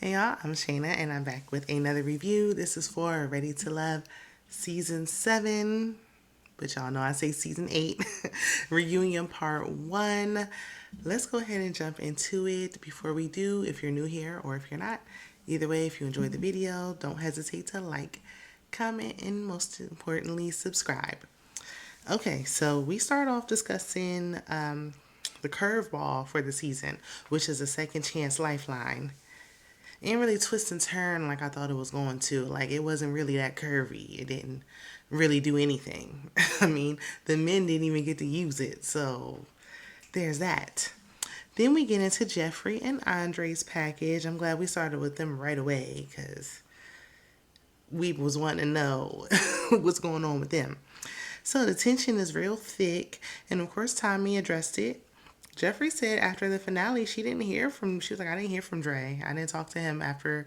Hey y'all, I'm Shayna and I'm back with another review. This is for Ready to Love Season 7, but y'all know I say Season 8, Reunion Part 1. Let's go ahead and jump into it. Before we do, if you're new here or if you're not, either way, if you enjoyed the video, don't hesitate to like, comment, and most importantly, subscribe. Okay, so we start off discussing the curveball for the season, which is a second chance lifeline. It didn't really twist and turn like I thought it was going to. Like, it wasn't really that curvy. It didn't really do anything. I mean, the men didn't even get to use it. So, there's that. Then we get into Jeffrey and Andre's package. I'm glad we started with them right away because we was wanting to know what's going on with them. So the tension is real thick, and of course Tommy addressed it. Jeffrey said after the finale she was like, I didn't hear from Dre. I didn't talk to him after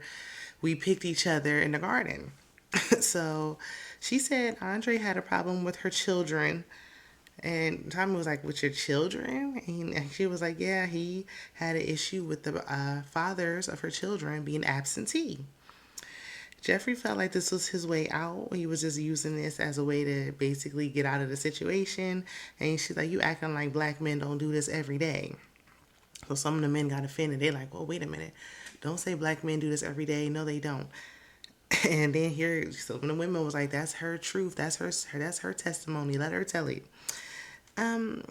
we picked each other in the garden. So she said Andre had a problem with her children. And Tommy was like, with your children? And she was like, yeah, he had an issue with the fathers of her children being absentee. Jeffrey felt like this was his way out. He was just using this as a way to basically get out of the situation. And she's like, you acting like black men don't do this every day. So some of the men got offended. They're like, well, wait a minute. Don't say black men do this every day. No, they don't. And then here, some of the women was like, that's her truth. That's her testimony. Let her tell it. Um,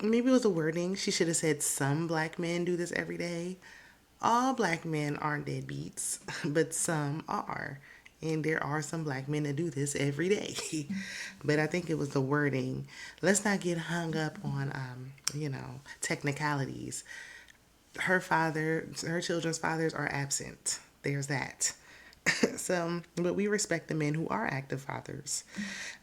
Maybe it was the wording. She should have said some black men do this every day. All black men aren't deadbeats, but some are. And there are some black men that do this every day. But I think it was the wording. Let's not get hung up on, technicalities. Her children's fathers are absent. There's that. So, but we respect the men who are active fathers.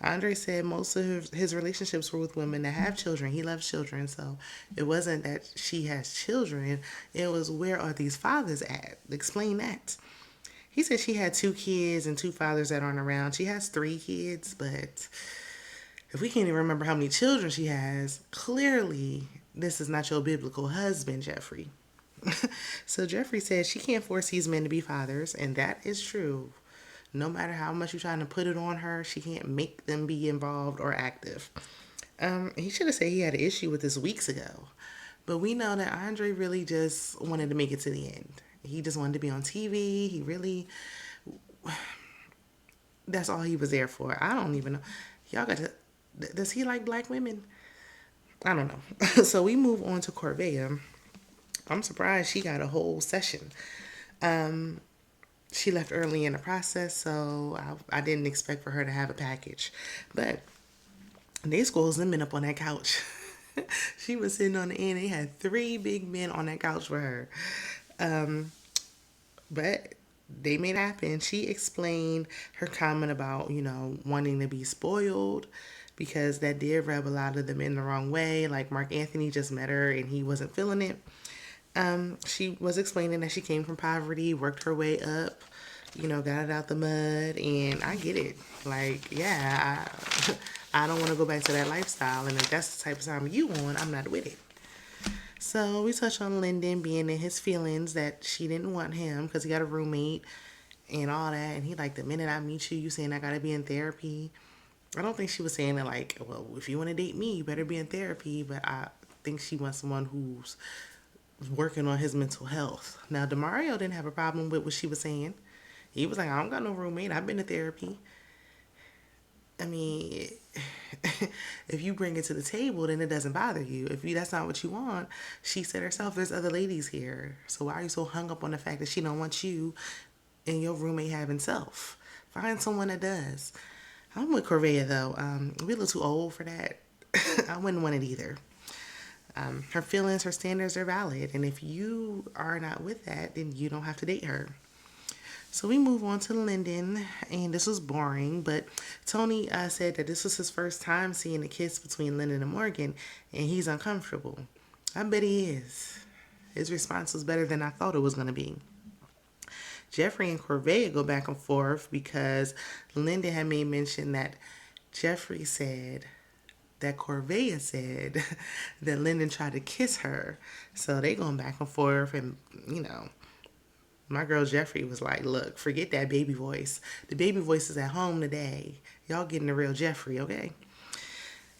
Andre said most of his relationships were with women that have children. He loves children, so it wasn't that she has children. It was, where are these fathers at? Explain that. He said she had 2 kids and 2 fathers that aren't around. She has 3 kids, but if we can't even remember how many children she has, clearly this is not your biblical husband, Jeffrey. So Jeffrey says she can't force these men to be fathers, and that is true. No matter how much you're trying to put it on her, she can't make them be involved or active. He should have said he had an issue with this weeks ago. But we know that Andre really just wanted to make it to the end. He just wanted to be on TV. That's all he was there for. I don't even know. Y'all got to, does he like black women? I don't know. So we move on to Corvea. I'm surprised she got a whole session. Um, she left early in the process, so I didn't expect for her to have a package. But they schools them men up on that couch. She was sitting on the end. They had 3 big men on that couch for her. Um, but they made it happen. She explained her comment about, wanting to be spoiled because that did rub a lot of the men the wrong way. Like Mark Anthony just met her and he wasn't feeling it. She was explaining that she came from poverty, worked her way up, got it out the mud, and I get it. Like, yeah, I don't want to go back to that lifestyle, and if that's the type of time you want, I'm not with it. So we touched on Lyndon being in his feelings that she didn't want him because he got a roommate and all that, and he like, the minute I meet you, you saying I gotta be in therapy. I don't think she was saying it like, well, if you want to date me, you better be in therapy, but I think she wants someone who's working on his mental health. Now, Demario didn't have a problem with what she was saying. He was like, I don't got no roommate. I've been to therapy. I mean, if you bring it to the table, then it doesn't bother you. If that's not what you want, she said herself, there's other ladies here. So why are you so hung up on the fact that she don't want you and your roommate having self? Find someone that does. I'm with Correa though. We're a little too old for that. I wouldn't want it either. Her feelings, her standards are valid. And if you are not with that, then you don't have to date her. So we move on to Linden, and this was boring, but Tony said that this was his first time seeing a kiss between Linden and Morgan, and he's uncomfortable. I bet he is. His response was better than I thought it was going to be. Jeffrey and Corvea go back and forth because Linden had made mention that Jeffrey said that Corvea said that Linden tried to kiss her. So they going back and forth and, My girl Jeffrey was like, look, forget that baby voice. The baby voice is at home today. Y'all getting the real Jeffrey, okay?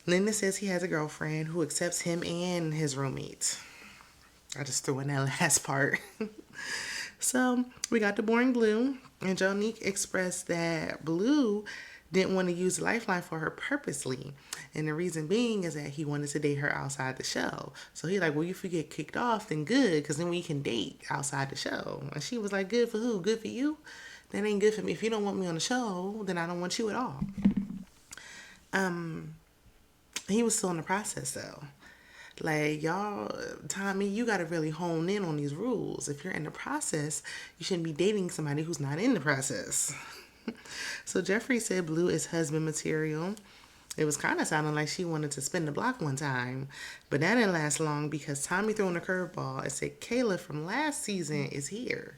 Lyndon says he has a girlfriend who accepts him and his roommate. I just threw in that last part. So we got the boring Blue, and Jonique expressed that Blue didn't want to use the lifeline for her purposely. And the reason being is that he wanted to date her outside the show. So he like, well, if you get kicked off, then good, because then we can date outside the show. And she was like, good for who? Good for you? That ain't good for me. If you don't want me on the show, then I don't want you at all. He was still in the process though. Like, y'all, Tommy, you got to really hone in on these rules. If you're in the process, you shouldn't be dating somebody who's not in the process. So Jeffrey said Blue is husband material. It was kind of sounding like she wanted to spin the block one time, but that didn't last long because Tommy threw in a curveball and said Kayla from last season is here.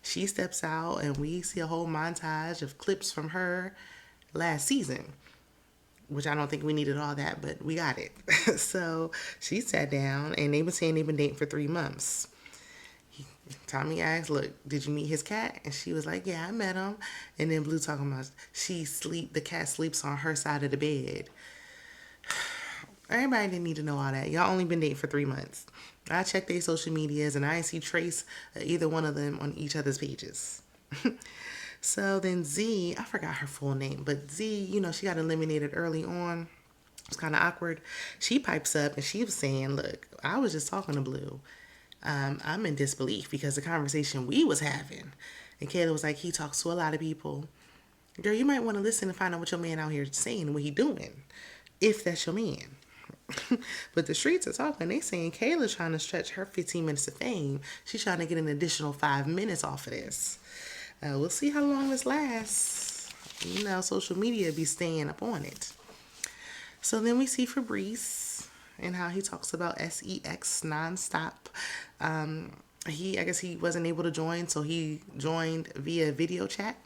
She steps out and we see a whole montage of clips from her last season, which I don't think we needed all that, but we got it. So she sat down and they been saying they've been dating for 3 months. Tommy asked, look, did you meet his cat? And she was like, yeah, I met him. And then Blue talking about the cat sleeps on her side of the bed. Everybody didn't need to know all that. Y'all only been dating for 3 months. I checked their social medias and I didn't see trace of either one of them on each other's pages. So then Z, I forgot her full name, but Z, she got eliminated early on. It was kind of awkward. She pipes up and she was saying, look, I was just talking to Blue. I'm in disbelief because the conversation we was having. And Kayla was like, he talks to a lot of people. Girl, you might want to listen and find out what your man out here is saying and what he doing, if that's your man. But the streets are talking. They saying Kayla's trying to stretch her 15 minutes of fame. She's trying to get an additional 5 minutes off of this. We'll see how long this lasts. Social media be staying up on it. So then we see Fabrice and how he talks about sex nonstop. I guess he wasn't able to join, so he joined via video chat.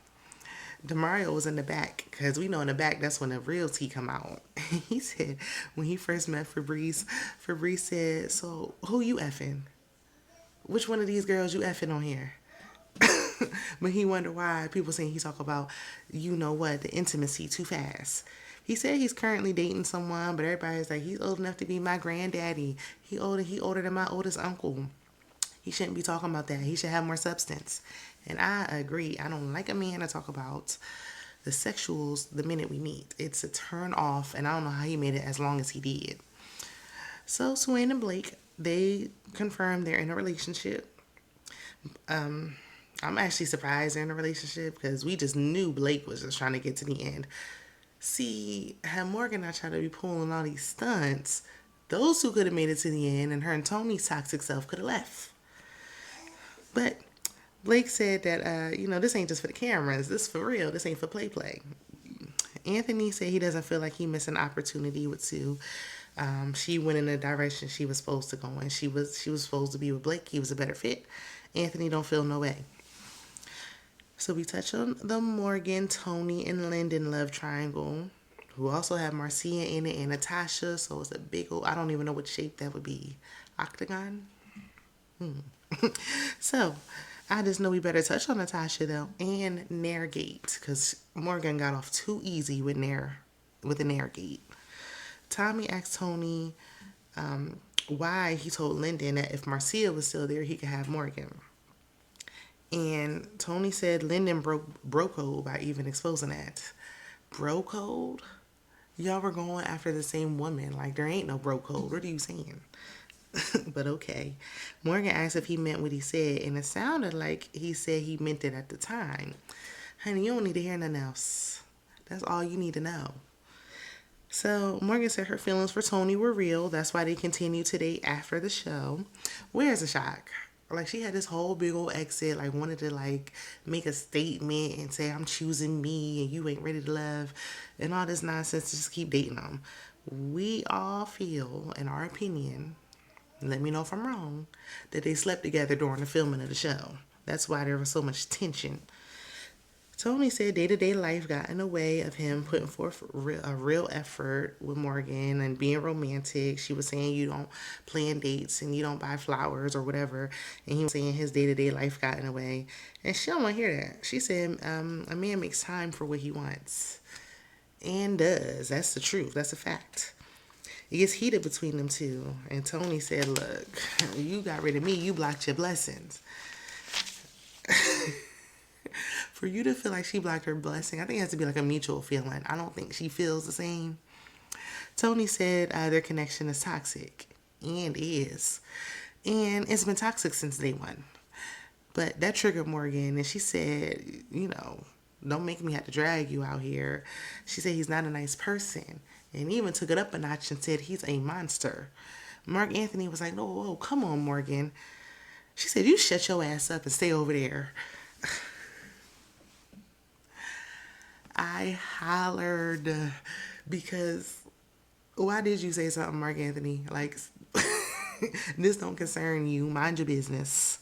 Demario was in the back, because we know in the back that's when the real tea come out. He said when he first met Fabrice said, so who you effing? Which one of these girls you effing on here? But he wondered why people saying he talk about, the intimacy too fast. He said he's currently dating someone, but everybody's like, he's old enough to be my granddaddy. He older than my oldest uncle. He shouldn't be talking about that. He should have more substance. And I agree. I don't like a man to talk about the sexuals the minute we meet. It's a turn off, and I don't know how he made it as long as he did. So Swain and Blake, they confirmed they're in a relationship. I'm actually surprised they're in a relationship because we just knew Blake was just trying to get to the end. See, had Morgan not tried to be pulling all these stunts, those two could have made it to the end and her and Tony's toxic self could have left. But Blake said that, this ain't just for the cameras. This is for real. This ain't for play. Anthony said he doesn't feel like he missed an opportunity with Sue. She went in the direction she was supposed to go in. She was supposed to be with Blake. He was a better fit. Anthony don't feel no way. So we touch on the Morgan, Tony, and Linden love triangle, who also have Marcia in it and Natasha. So it's a big old, I don't even know what shape that would be. Octagon? So I just know we better touch on Natasha though, and Nairgate, because Morgan got off too easy with the Nairgate. Tommy asked Tony why he told Linden that if Marcia was still there, he could have Morgan. And Tony said Linden broke code by even exposing that. Bro code? Y'all were going after the same woman. Like, there ain't no bro code. What are you saying? But okay. Morgan asked if he meant what he said, and it sounded like he said he meant it at the time. Honey, you don't need to hear nothing else. That's all you need to know. So Morgan said her feelings for Tony were real. That's why they continued to date after the show. Where's the shock? Like, she had this whole big old exit, like, wanted to, like, make a statement and say, I'm choosing me and you ain't ready to love and all this nonsense to just keep dating them. We all feel, in our opinion, let me know if I'm wrong, that they slept together during the filming of the show. That's why there was so much tension. Tony said day to day life got in the way of him putting forth a real effort with Morgan and being romantic. She was saying you don't plan dates and you don't buy flowers or whatever. And he was saying his day to day life got in the way. And she don't want to hear that. She said a man makes time for what he wants and does. That's the truth. That's a fact. It gets heated between them two. And Tony said, look, you got rid of me. You blocked your blessings. For you to feel like she blocked her blessing, I think it has to be like a mutual feeling. I don't think she feels the same. Tony said their connection is toxic and is. And it's been toxic since day one. But that triggered Morgan, and she said, don't make me have to drag you out here. She said he's not a nice person, and even took it up a notch and said he's a monster. Mark Anthony was like, no, whoa, come on, Morgan. She said, you shut your ass up and stay over there. I hollered because why did you say something, Mark Anthony? Like, this don't concern you. Mind your business.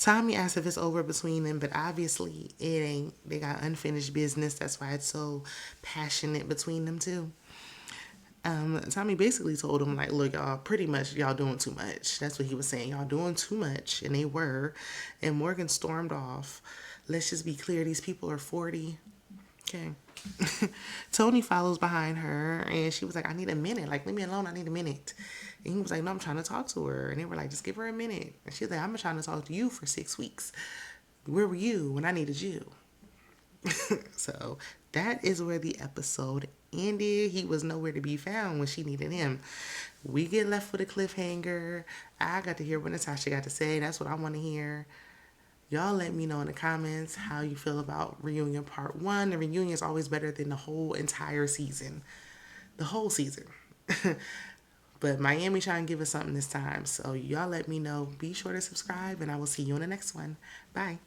Tommy asked if it's over between them, but obviously it ain't. They got unfinished business. That's why it's so passionate between them two. Tommy basically told him, like, look, y'all, pretty much y'all doing too much. That's what he was saying. Y'all doing too much. And they were. And Morgan stormed off. Let's just be clear. These people are 40. Okay. Tony follows behind her and she was like, I need a minute. Like, leave me alone. I need a minute. And he was like, no, I'm trying to talk to her. And they were like, just give her a minute. And she was like, I'm trying to talk to you for 6 weeks. Where were you when I needed you? So that is where the episode ended. He was nowhere to be found when she needed him. We get left with a cliffhanger. I got to hear what Natasha got to say. That's what I want to hear. Y'all let me know in the comments how you feel about reunion part 1. The reunion is always better than the whole entire season. The whole season. But Miami trying to give us something this time. So y'all let me know. Be sure to subscribe and I will see you in the next one. Bye.